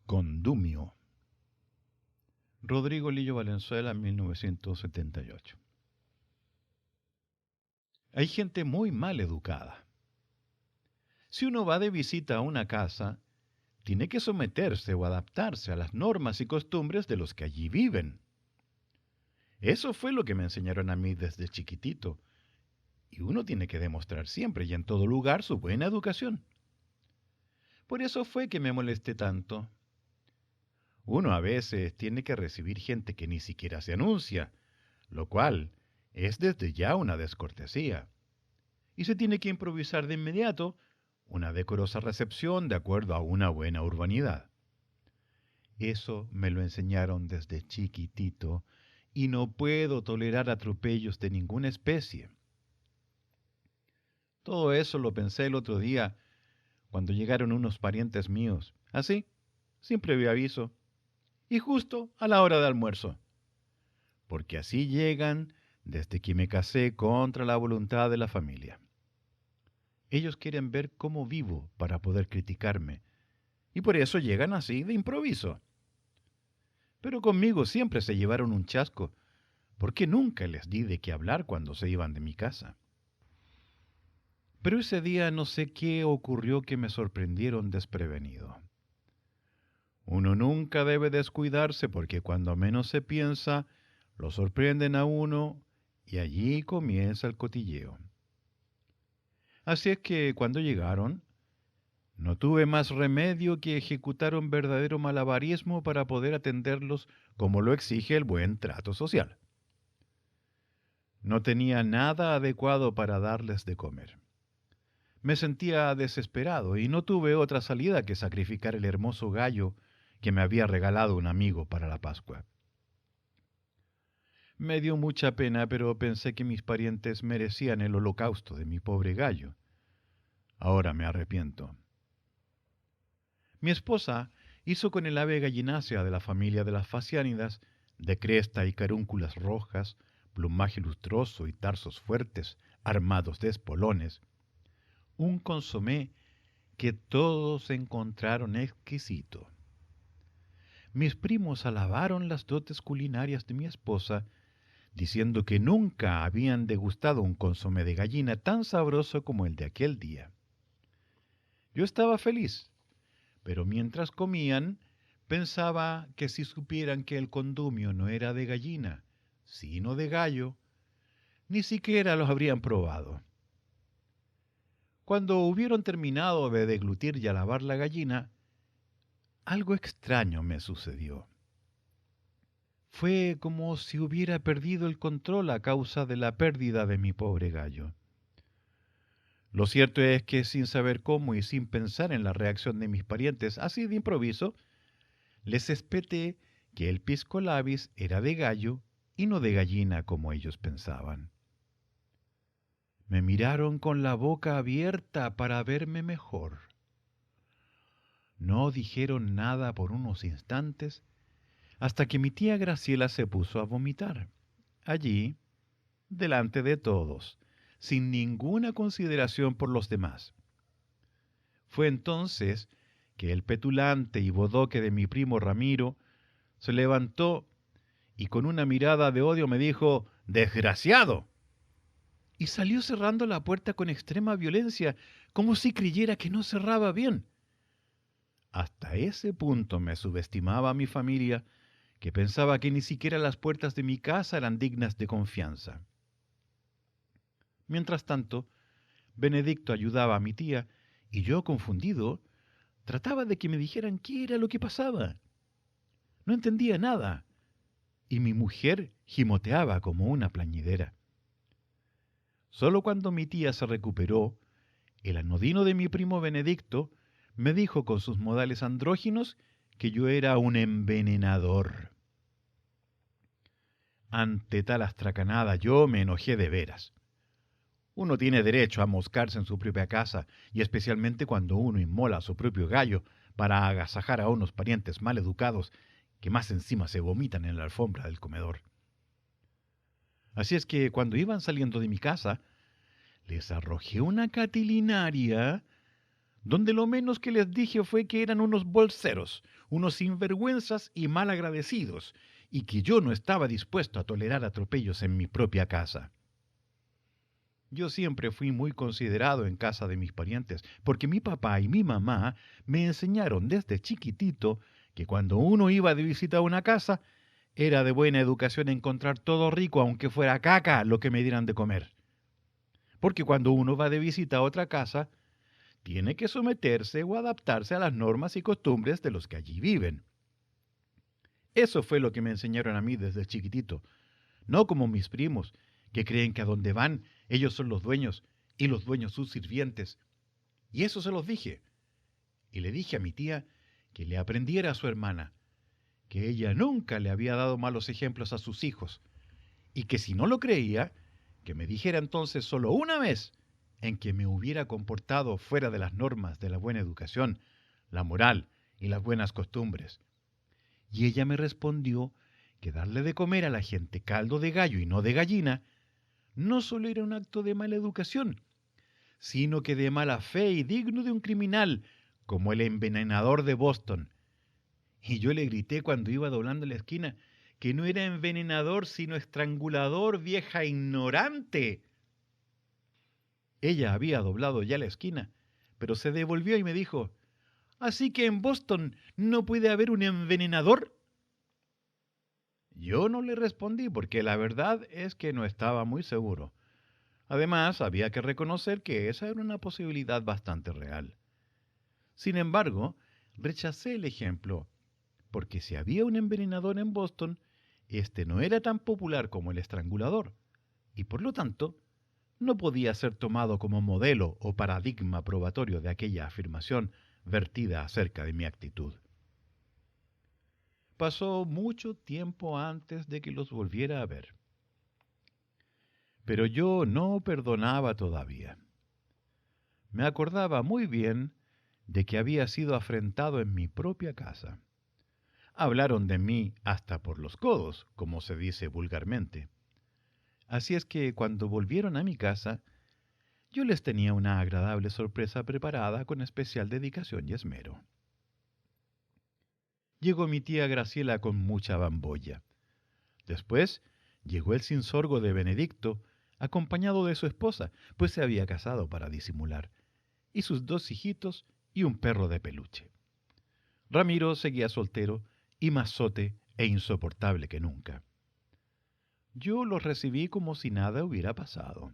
Condumio. Rodrigo Lillo Valenzuela, 1978. Hay gente muy mal educada. Si uno va de visita a una casa, tiene que someterse o adaptarse a las normas y costumbres de los que allí viven. Eso fue lo que me enseñaron a mí desde chiquitito, y uno tiene que demostrar siempre y en todo lugar su buena educación. Por eso fue que me molesté tanto. Uno a veces tiene que recibir gente que ni siquiera se anuncia, lo cual es desde ya una descortesía. Y se tiene que improvisar de inmediato una decorosa recepción de acuerdo a una buena urbanidad. Eso me lo enseñaron desde chiquitito y no puedo tolerar atropellos de ninguna especie. Todo eso lo pensé el otro día cuando llegaron unos parientes míos, así, sin previo aviso, y justo a la hora de almuerzo, porque así llegan desde que me casé contra la voluntad de la familia. Ellos quieren ver cómo vivo para poder criticarme, y por eso llegan así de improviso. Pero conmigo siempre se llevaron un chasco, porque nunca les di de qué hablar cuando se iban de mi casa. Pero ese día no sé qué ocurrió que me sorprendieron desprevenido. Uno nunca debe descuidarse porque cuando menos se piensa, lo sorprenden a uno y allí comienza el cotilleo. Así es que cuando llegaron, no tuve más remedio que ejecutar un verdadero malabarismo para poder atenderlos como lo exige el buen trato social. No tenía nada adecuado para darles de comer. Me sentía desesperado y no tuve otra salida que sacrificar el hermoso gallo que me había regalado un amigo para la Pascua. Me dio mucha pena, pero pensé que mis parientes merecían el holocausto de mi pobre gallo. Ahora me arrepiento. Mi esposa hizo con el ave gallinácea de la familia de las faciánidas, de cresta y carúnculas rojas, plumaje lustroso y tarsos fuertes, armados de espolones, un consomé que todos encontraron exquisito. Mis primos alabaron las dotes culinarias de mi esposa, diciendo que nunca habían degustado un consomé de gallina tan sabroso como el de aquel día. Yo estaba feliz, pero mientras comían, pensaba que si supieran que el condumio no era de gallina, sino de gallo, ni siquiera los habrían probado. Cuando hubieron terminado de deglutir y alabar la gallina, algo extraño me sucedió. Fue como si hubiera perdido el control a causa de la pérdida de mi pobre gallo. Lo cierto es que sin saber cómo y sin pensar en la reacción de mis parientes, así de improviso, les espeté que el pisco labis era de gallo y no de gallina como ellos pensaban. Me miraron con la boca abierta para verme mejor. No dijeron nada por unos instantes hasta que mi tía Graciela se puso a vomitar. Allí, delante de todos, sin ninguna consideración por los demás. Fue entonces que el petulante y bodoque de mi primo Ramiro se levantó y con una mirada de odio me dijo «¡Desgraciado!» y salió cerrando la puerta con extrema violencia, como si creyera que no cerraba bien. Hasta ese punto me subestimaba mi familia, que pensaba que ni siquiera las puertas de mi casa eran dignas de confianza. Mientras tanto, Benedicto ayudaba a mi tía y yo, confundido, trataba de que me dijeran qué era lo que pasaba. No entendía nada y mi mujer gimoteaba como una plañidera. Solo cuando mi tía se recuperó, el anodino de mi primo Benedicto me dijo con sus modales andróginos que yo era un envenenador. Ante tal astracanada yo me enojé de veras. Uno tiene derecho a moscarse en su propia casa, y especialmente cuando uno inmola a su propio gallo para agasajar a unos parientes mal educados que más encima se vomitan en la alfombra del comedor. Así es que cuando iban saliendo de mi casa, les arrojé una catilinaria donde lo menos que les dije fue que eran unos bolseros, unos sinvergüenzas y malagradecidos, y que yo no estaba dispuesto a tolerar atropellos en mi propia casa. Yo siempre fui muy considerado en casa de mis parientes, porque mi papá y mi mamá me enseñaron desde chiquitito que cuando uno iba de visita a una casa, era de buena educación encontrar todo rico, aunque fuera caca lo que me dieran de comer. Porque cuando uno va de visita a otra casa, tiene que someterse o adaptarse a las normas y costumbres de los que allí viven. Eso fue lo que me enseñaron a mí desde chiquitito, no como mis primos, que creen que a donde van ellos son los dueños y los dueños sus sirvientes. Y eso se los dije. Y le dije a mi tía que le aprendiera a su hermana, que ella nunca le había dado malos ejemplos a sus hijos, y que si no lo creía, que me dijera entonces solo una vez en que me hubiera comportado fuera de las normas de la buena educación, la moral y las buenas costumbres. Y ella me respondió que darle de comer a la gente caldo de gallo y no de gallina no solo era un acto de mala educación, sino que de mala fe y digno de un criminal, como el envenenador de Boston. Y yo le grité cuando iba doblando la esquina que no era envenenador, sino estrangulador, vieja ignorante. Ella había doblado ya la esquina, pero se devolvió y me dijo, ¿así que en Boston no puede haber un envenenador? Yo no le respondí porque la verdad es que no estaba muy seguro. Además, había que reconocer que esa era una posibilidad bastante real. Sin embargo, rechacé el ejemplo, porque si había un envenenador en Boston, este no era tan popular como el estrangulador, y por lo tanto, no podía ser tomado como modelo o paradigma probatorio de aquella afirmación vertida acerca de mi actitud. Pasó mucho tiempo antes de que los volviera a ver. Pero yo no perdonaba todavía. Me acordaba muy bien de que había sido afrentado en mi propia casa. Hablaron de mí hasta por los codos, como se dice vulgarmente. Así es que cuando volvieron a mi casa, yo les tenía una agradable sorpresa preparada con especial dedicación y esmero. Llegó mi tía Graciela con mucha bambolla. Después llegó el sinsorgo de Benedicto, acompañado de su esposa, pues se había casado para disimular, y sus dos hijitos y un perro de peluche. Ramiro seguía soltero y más sote e insoportable que nunca. Yo los recibí como si nada hubiera pasado.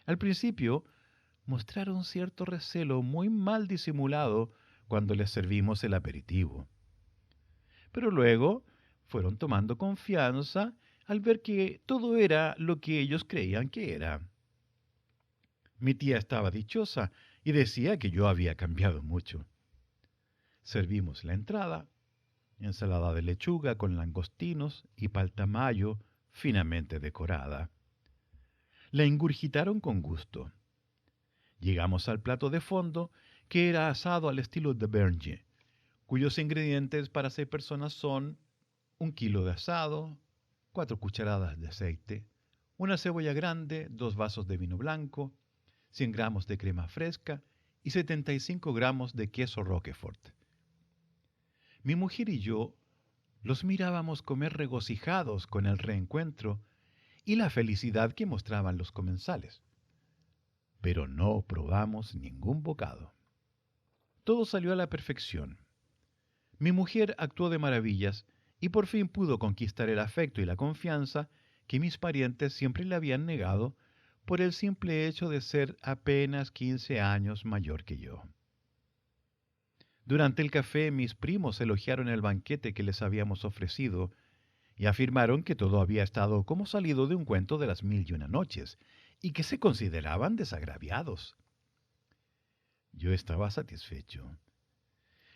Al principio mostraron cierto recelo muy mal disimulado cuando les servimos el aperitivo. Pero luego fueron tomando confianza al ver que todo era lo que ellos creían que era. Mi tía estaba dichosa y decía que yo había cambiado mucho. Servimos la entrada, ensalada de lechuga con langostinos y palta mayo finamente decorada. La ingurgitaron con gusto. Llegamos al plato de fondo, que era asado al estilo de Bernier, cuyos ingredientes para 6 personas son 1 kilo de asado, 4 cucharadas de aceite, una cebolla grande, 2 vasos de vino blanco, 100 gramos de crema fresca y 75 gramos de queso Roquefort. Mi mujer y yo los mirábamos comer regocijados con el reencuentro y la felicidad que mostraban los comensales, pero no probamos ningún bocado. Todo salió a la perfección. Mi mujer actuó de maravillas y por fin pudo conquistar el afecto y la confianza que mis parientes siempre le habían negado por el simple hecho de ser apenas 15 años mayor que yo. Durante el café mis primos elogiaron el banquete que les habíamos ofrecido y afirmaron que todo había estado como salido de un cuento de las 1001 noches y que se consideraban desagraviados. Yo estaba satisfecho.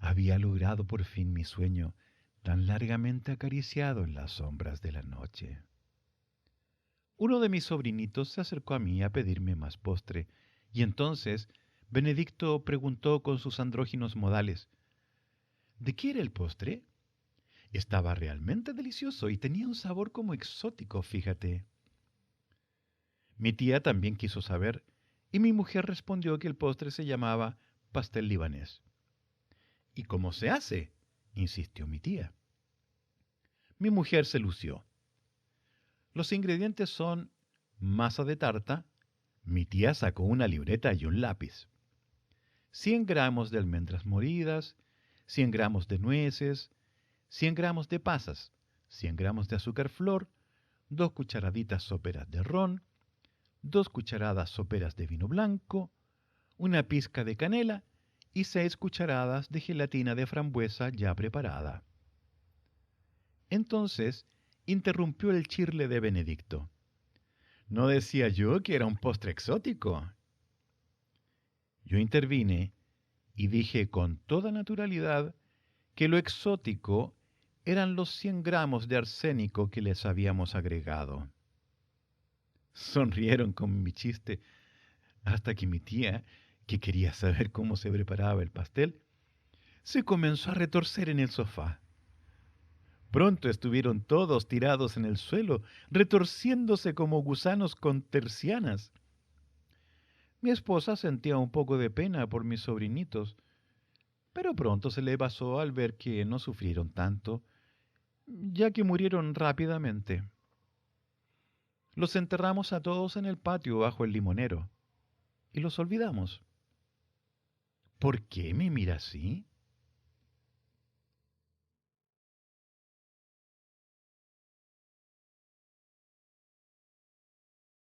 Había logrado por fin mi sueño tan largamente acariciado en las sombras de la noche. Uno de mis sobrinitos se acercó a mí a pedirme más postre, y entonces Benedicto preguntó con sus andróginos modales, ¿de qué era el postre? Estaba realmente delicioso y tenía un sabor como exótico, fíjate. Mi tía también quiso saber, y mi mujer respondió que el postre se llamaba pastel libanés. ¿Y cómo se hace?, insistió mi tía. Mi mujer se lució. Los ingredientes son masa de tarta. Mi tía sacó una libreta y un lápiz. 100 gramos de almendras molidas, 100 gramos de nueces, 100 gramos de pasas, 100 gramos de azúcar flor, 2 cucharaditas soperas de ron, 2 cucharadas soperas de vino blanco, una pizca de canela y 6 cucharadas de gelatina de frambuesa ya preparada. Entonces interrumpió el chirle de Benedicto. ¿No decía yo que era un postre exótico? Yo intervine y dije con toda naturalidad que lo exótico eran los 100 gramos de arsénico que les habíamos agregado. Sonrieron con mi chiste hasta que mi tía, que quería saber cómo se preparaba el pastel, se comenzó a retorcer en el sofá. Pronto estuvieron todos tirados en el suelo, retorciéndose como gusanos con tercianas. Mi esposa sentía un poco de pena por mis sobrinitos, pero pronto se le pasó al ver que no sufrieron tanto, ya que murieron rápidamente. Los enterramos a todos en el patio bajo el limonero y los olvidamos. ¿Por qué me mira así?